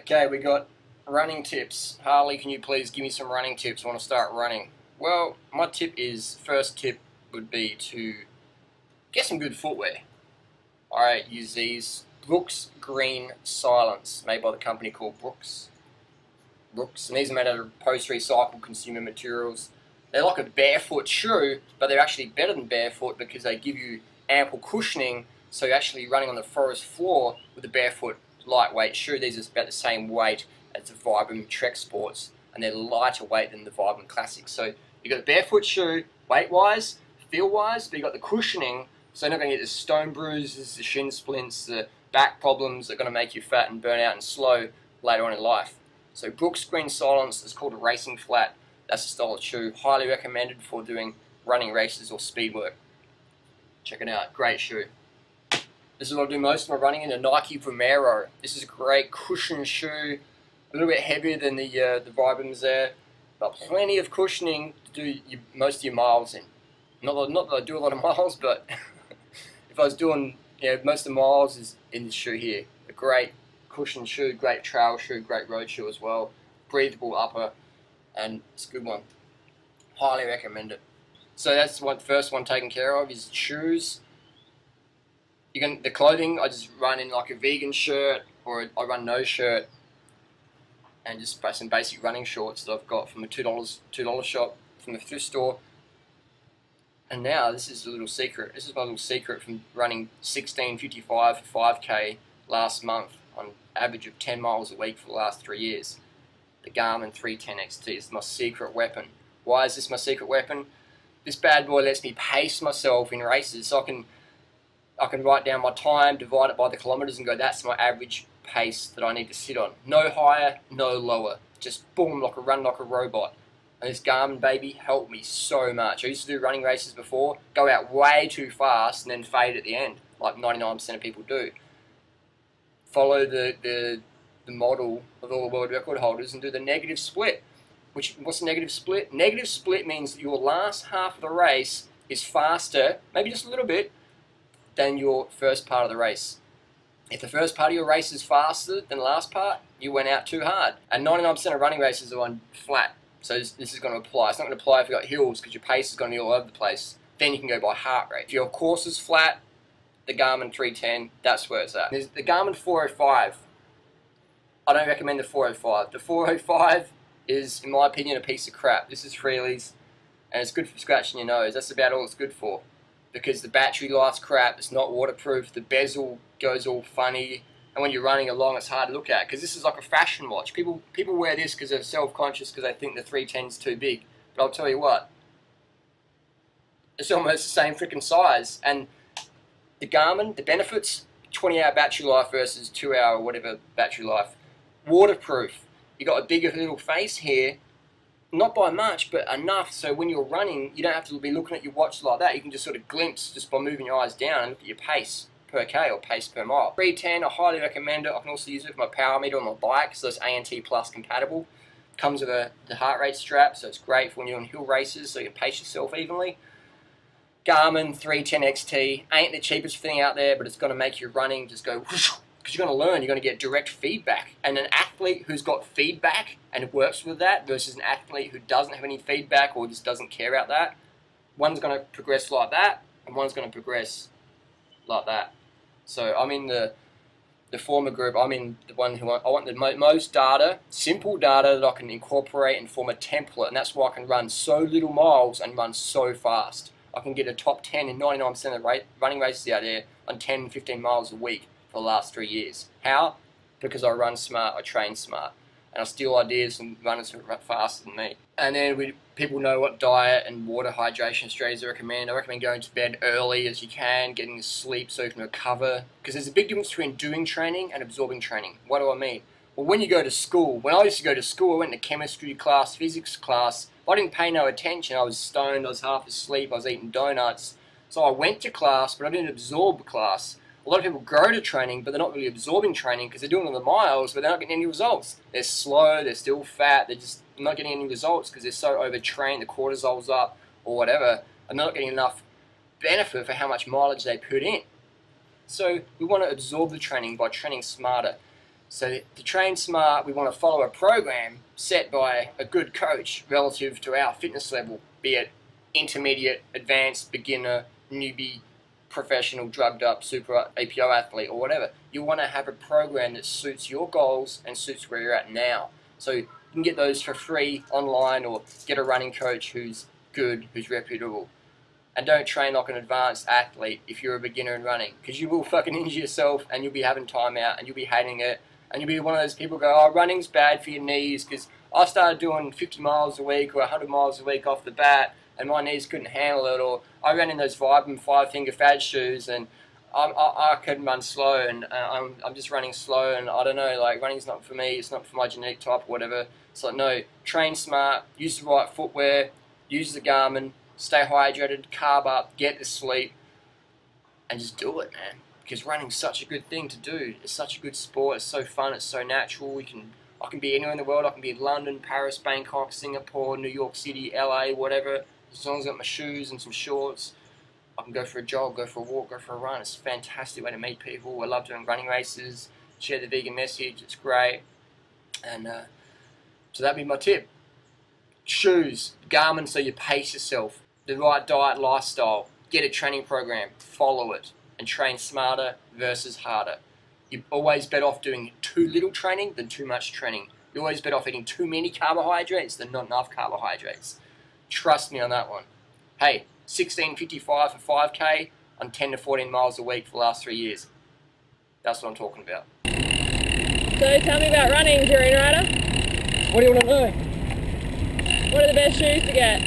Okay, we got running tips. Harley, can you please give me some running tips? I want to start running. Well, my first tip would be to get some good footwear. I use these Brooks Green Silence, made by the company called Brooks. And these are made out of post-recycled consumer materials. They're like a barefoot shoe, but they're actually better than barefoot because they give you ample cushioning, so you're actually running on the forest floor with a barefoot lightweight shoe. These are about the same weight as the Vibram Trek Sports, and they're lighter weight than the Vibram Classics. So you've got a barefoot shoe, weight-wise, feel-wise, but you've got the cushioning, so you're not going to get the stone bruises, the shin splints, the back problems that are going to make you fat and burn out and slow later on in life. So Brooks Green Silence is called a racing flat. That's the style of shoe. Highly recommended for doing running races or speed work. Check it out. Great shoe. This is what I do most of my running in, a Nike Vomero. This is a great cushion shoe. A little bit heavier than the Vibrams there, but plenty of cushioning to do most of your miles in. Not that I do a lot of miles, but if I was doing most of the miles is in this shoe here. A great cushion shoe, great trail shoe, great road shoe as well. Breathable upper, and it's a good one. Highly recommend it. So that's the first one taken care of is shoes. The clothing, I just run in like a vegan shirt, or I run no shirt, and just some basic running shorts that I've got from a $2 shop from the thrift store. And now this is a little secret. This is my little secret from running 16:55 for 5K last month on average of 10 miles a week for the last 3 years. The Garmin 310 XT is my secret weapon. Why is this my secret weapon? This bad boy lets me pace myself in races, so I can write down my time, divide it by the kilometers, and go, that's my average pace that I need to sit on. No higher, no lower. Just boom, run like a robot. And this Garmin baby helped me so much. I used to do running races before, go out way too fast and then fade at the end, like 99% of people do. Follow the model of all the world record holders and do the negative split. What's the negative split? Negative split means that your last half of the race is faster, maybe just a little bit, than your first part of the race. If the first part of your race is faster than the last part, you went out too hard. And 99% of running races are on flat, so this is going to apply. It's not going to apply if you've got hills, because your pace is going to be all over the place. Then you can go by heart rate. If your course is flat, the Garmin 310, that's where it's at. There's the Garmin 405. I don't recommend the 405. The 405 is, in my opinion, a piece of crap. This is Freelee's, and it's good for scratching your nose. That's about all it's good for. Because the battery life's crap, it's not waterproof, the bezel goes all funny, and when you're running along it's hard to look at, because this is like a fashion watch. People wear this because they're self-conscious because they think the 310's too big. But I'll tell you what, it's almost the same freaking size. And the Garmin, the benefits, 20-hour battery life versus 2-hour whatever battery life. Waterproof. You got a bigger little face here, not by much, but enough so when you're running, you don't have to be looking at your watch like that. You can just sort of glimpse just by moving your eyes down and look at your pace per K or pace per mile. 310, I highly recommend it. I can also use it for my power meter on my bike, so it's ANT Plus compatible. Comes with the heart rate strap, so it's great for when you're on hill races, so you can pace yourself evenly. Garmin 310 XT ain't the cheapest thing out there, but it's going to make your running just go whoosh, because you're going to learn, you're going to get direct feedback. And an athlete who's got feedback and works with that versus an athlete who doesn't have any feedback or just doesn't care about that, one's going to progress like that and one's going to progress like that. So I'm in the former group. I'm in the one who I want the most data, simple data that I can incorporate and form a template, and that's why I can run so little miles and run so fast. I can get a top 10 in 99% of the running races out there on 10, 15 miles a week for the last 3 years. How? Because I run smart, I train smart, and I steal ideas from runners who run faster than me. And then people know what diet and water hydration strategies I recommend. I recommend going to bed early as you can, getting sleep so you can recover, because there's a big difference between doing training and absorbing training. What do I mean? Well, when you go to school, when I used to go to school, I went to chemistry class, physics class. I didn't pay no attention. I was stoned, I was half asleep, I was eating donuts. So I went to class, but I didn't absorb class. A lot of people go to training, but they're not really absorbing training because they're doing all the miles, but they're not getting any results. They're slow, they're still fat, they're just not getting any results because they're so overtrained, the cortisol's up or whatever, and they're not getting enough benefit for how much mileage they put in. So we want to absorb the training by training smarter. So to train smart, we want to follow a program set by a good coach relative to our fitness level, be it intermediate, advanced, beginner, newbie, professional, drugged up, super APO athlete, or whatever. You want to have a program that suits your goals and suits where you're at now. So you can get those for free online, or get a running coach who's good, who's reputable. And don't train like an advanced athlete if you're a beginner in running, because you will fucking injure yourself and you'll be having time out and you'll be hating it. And you'll be one of those people who go, oh, running's bad for your knees, because I started doing 50 miles a week or 100 miles a week off the bat and my knees couldn't handle it. Or I ran in those Vibram 5-finger fad shoes and I couldn't run slow, and I'm just running slow, and I don't know, like, running's not for me, it's not for my genetic type or whatever. It's like, no, train smart, use the right footwear, use the Garmin, stay hydrated, carb up, get the sleep, and just do it, man. Because running's such a good thing to do. It's such a good sport. It's so fun. It's so natural. I can be anywhere in the world. I can be in London, Paris, Bangkok, Singapore, New York City, LA, whatever. As long as I've got my shoes and some shorts, I can go for a jog, go for a walk, go for a run. It's a fantastic way to meet people. I love doing running races. Share the vegan message. It's great. And so that'd be my tip. Shoes, Garmin, so you pace yourself. The right diet, lifestyle. Get a training program. Follow it. And train smarter versus harder. You're always better off doing too little training than too much training. You're always better off eating too many carbohydrates than not enough carbohydrates. Trust me on that one. Hey, 16.55 for 5k on 10 to 14 miles a week for the last 3 years. That's what I'm talking about. So tell me about running, Durianrider. What do you want to know? What are the best shoes to get?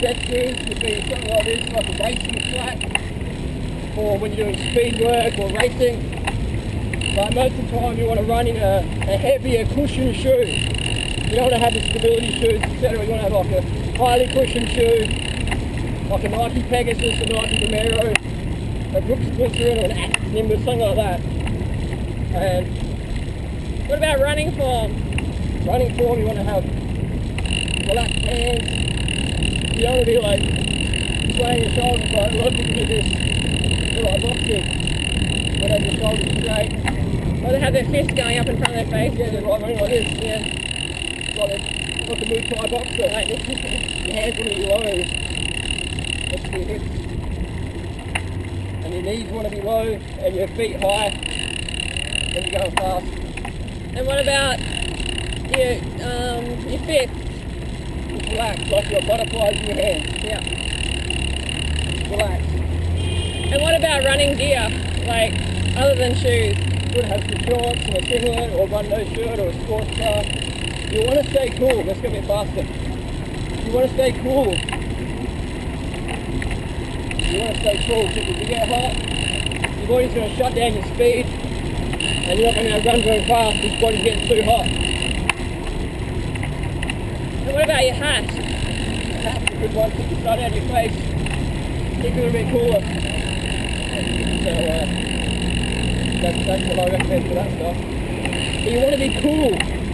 Best shoes would be something like this, like a racing track, or when you're doing speed work or racing. But most of the time you want to run in a heavier cushion shoe. You don't want to have the stability shoes, etc. You want to have like a highly cushioned shoe, like a Nike Pegasus, a Nike Romero, a Brooks Glycerin, or an Axe Nimbus, something like that. And what about running form? Running form, you want to have relaxed hands. You don't want to be like swaying your shoulders, like a lot of people do this, they're like boxing, when they have your shoulders straight. Or they have their fists going up in front of their face. Yeah, they're like running like this, yeah. Like a Muay Thai boxer, like this. Your hands want to be low, next to your hips. And your knees want to be low, and your feet high, when you're going fast. And what about your fists? Just relax, like you've got butterflies in your hands. Yeah. Just relax. And what about running gear, like other than shoes? You would have some shorts and a singlet, or run no shirt, or a sports car. You want to stay cool. Let's go a bit faster. You want to stay cool. You want to stay cool, because if you get hot, your body's going to shut down your speed, and you're not going to run very fast because your body's getting too hot. And what about your hat? The hat's a good one. Keep the sun out of your face. Keep it a little bit cooler. So, that's what I recommend for that stuff. But you want to be cool.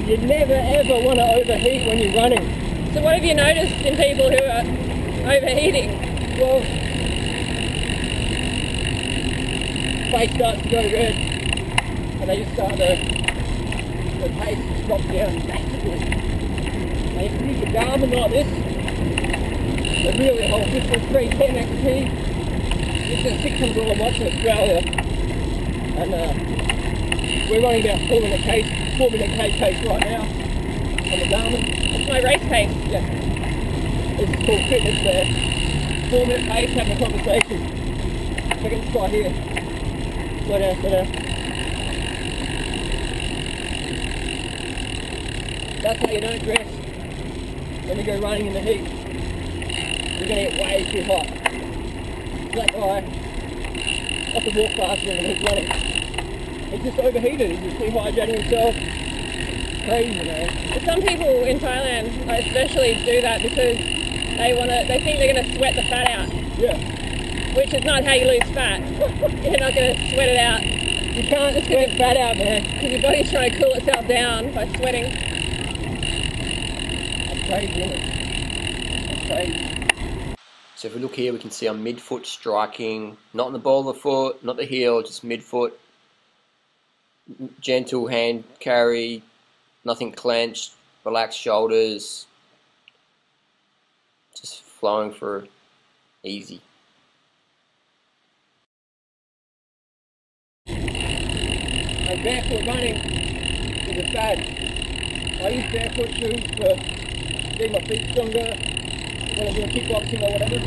You never ever want to overheat when you're running. So what have you noticed in people who are overheating? Well, face starts to go red, and they just start the pace drops down drastically. And if you use a Garmin like this, the really old, this was 310 XT. It's a $600 watch in Australia. And we're running about 4 minute pace right now on the Garmin. That's my race pace. Yeah. This is called fitness there. 4 minute pace, having a conversation. Check it, try here. Slow down, slow down. That's how you don't dress when you go running in the heat. You're going to get way too hot. That guy, I have to walk faster than he's running. He's just overheated, he's just dehydrating himself. Crazy, man. But some people in Thailand especially do that because they think they're going to sweat the fat out. Yeah. Which is not how you lose fat. You're not going to sweat it out. You can't sweat fat out, man. Because your body's trying to cool itself down by sweating. That's crazy, isn't it? That's crazy. So if we look here, we can see I'm midfoot striking, not on the ball of the foot, not the heel, just midfoot. gentle hand carry, nothing clenched, relaxed shoulders, just flowing through, easy. And barefoot running is a fad. I use barefoot shoes to get my feet stronger when I'm doing kickboxing or whatever.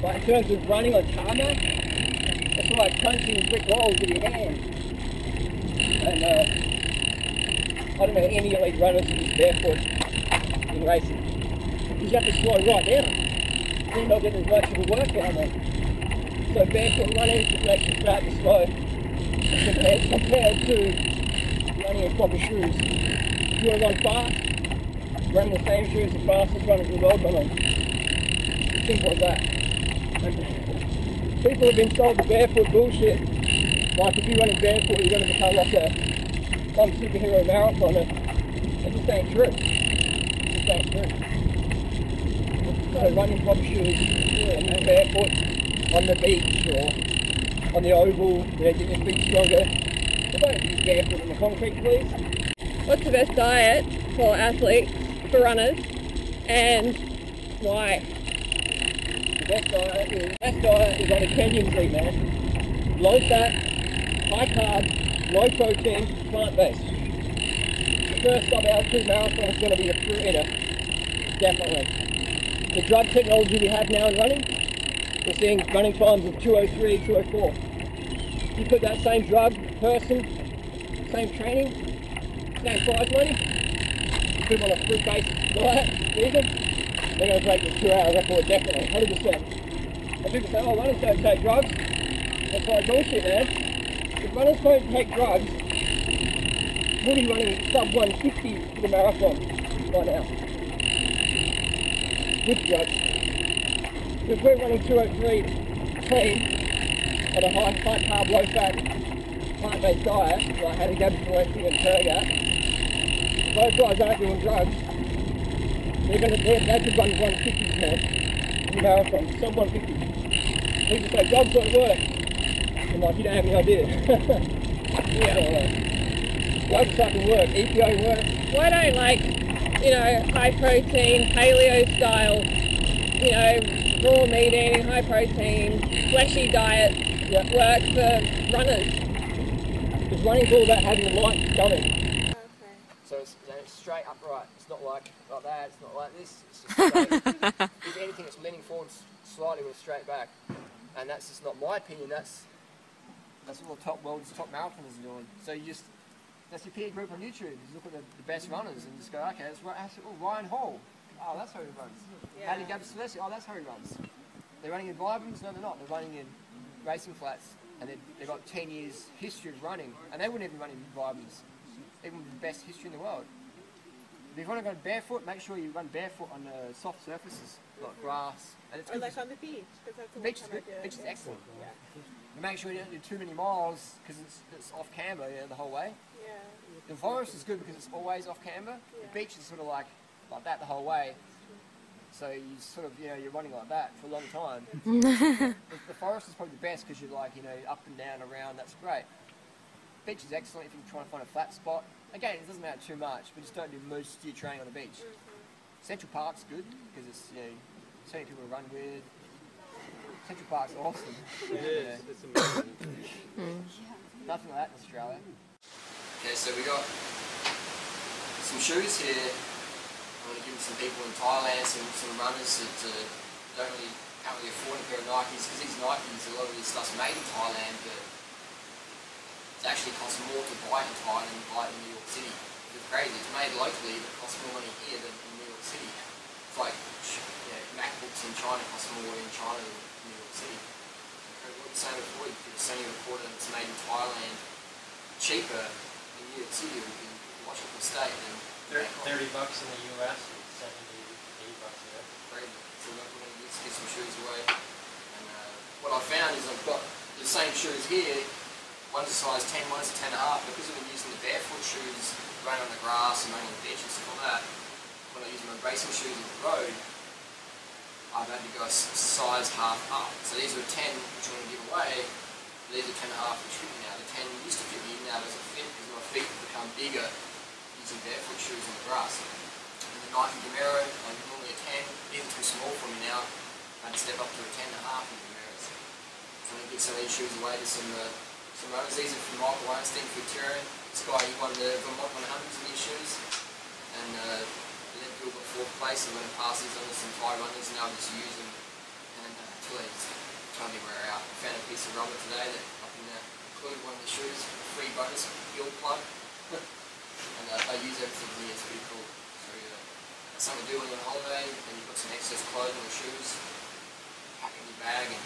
But in terms of running on tarmac, it's like punching brick walls with your hands. And I don't know any elite runners who use barefoot in racing. Because you have to slow right down. You're not getting as much of a workout on. So barefoot running just makes you start to slow compared to running in proper shoes. If you want to run fast, run the same shoes as fastest runners in the world run on. It's simple as that. And people have been sold the barefoot bullshit. Like if you're running barefoot, you're going to become like some superhero marathoner. It just ain't true. It just ain't true. So running proper shoes and barefoot on the beach or on the oval, get your feet stronger. But don't use barefoot on the concrete, please. What's the best diet for athletes, for runners, and why? The best diet is on a Kenyan treat, man. Low fat, high carb, low protein, plant-based. The first stop out to marathon is going to be a fruit eater. Definitely. The drug technology we have now in running, we're seeing running times of 2:03, 2:04. You put that same drug person, same training, same prize money, you put them on a fruit-based diet, vegan, they're going to break the 2-hour record, definitely, 100%. And people say, oh, runners don't take drugs. That's like bullshit, man. If runners don't take drugs, we'll be running sub 150 for the marathon right now. With drugs. If we're running 2:03 clean on a high carb, low fat, plant-based diet, like having gabby and turgat, if those guys aren't doing drugs, they could run 150s, man, in the marathon, sub 150. People say drugs don't work. I'm like, you don't have any idea. Drugs fucking work, EPO works. Why don't, like, you know, high protein, paleo style, you know, raw meat eating, high protein, fleshy diet work for runners? Because running's all about having a light stomach. Okay. So it's straight upright. It's not like that. It's not like this. It's just straight. If anything, it's leaning forward slightly with a straight back. And that's just not my opinion. That's all the top marathoners are doing. So that's your peer group on YouTube. You look at the best runners and just go, okay, Ryan Hall. Oh, that's how he runs. Yeah. Andy Gabby, oh, that's how he runs. They're running in Vibrams? No, they're not. They're running in racing flats. And they've got 10 years history of running. And they wouldn't even run in Vibrams. Even with the best history in the world. If you want to go barefoot, make sure you run barefoot on soft surfaces, like grass. And it's Or like on the beach, because that's the beach is excellent. Yeah. But make sure you don't do too many miles, because it's off camber the whole way. Yeah. The forest is good because it's always off camber. Yeah. The beach is sort of like that the whole way. So you sort of, you're running like that for a long time. The forest is probably the best because you're like, up and down, around, that's great. Beach is excellent if you're trying to find a flat spot. Again, it doesn't matter too much, but just don't do most of your training on the beach. Central Park's good because it's, so many people to run with. Central Park's awesome. It is, it's amazing. Nothing like that in Australia. Okay, so we got some shoes here. I'm going to give some people in Thailand, some runners that can't really afford a pair of Nikes, because these Nikes, a lot of this stuff's made in Thailand, but it actually costs more to buy it in Thailand than buy it in New York City. It's crazy. It's made locally, but it costs more money here than in New York City. It's like MacBooks in China cost more in China than New York City. What you're saying before, you could Sony recorder that's made in Thailand cheaper in New York City or in Washington State than $30 in the US, $70, $80 here. Crazy. So we're going to get some shoes away. And what I found is I've got the same shoes here. One's a size 10, one's a 10.5. Because I've been using the barefoot shoes, running on the grass and running on the beach and stuff like that, when I use my racing shoes on the road, I've had to go a size half up. So these were 10, which I'm going to give away. These are 10.5 which fit me now. The 10 used to fit me, now doesn't fit because my feet have become bigger using barefoot shoes on the grass. And the Nike Demero, normally a 10, these are too small for me now. I had to step up to a 10.5 in the Demeros. So I'm going to give some of these shoes away to some runners. These are from Michael Weinstein for Durian. This guy, he won the Vermont 100s in these shoes. And then Bill got 4th place, and when I passed these on to some Thai runners, and I'll just use them until they just totally wear out. I found a piece of rubber today that I can include one of the shoes, a free bonus gill plug. And I use everything here, it's pretty cool. So that's something to do when you're on holiday and you've got some excess clothing or shoes, pack in your bag and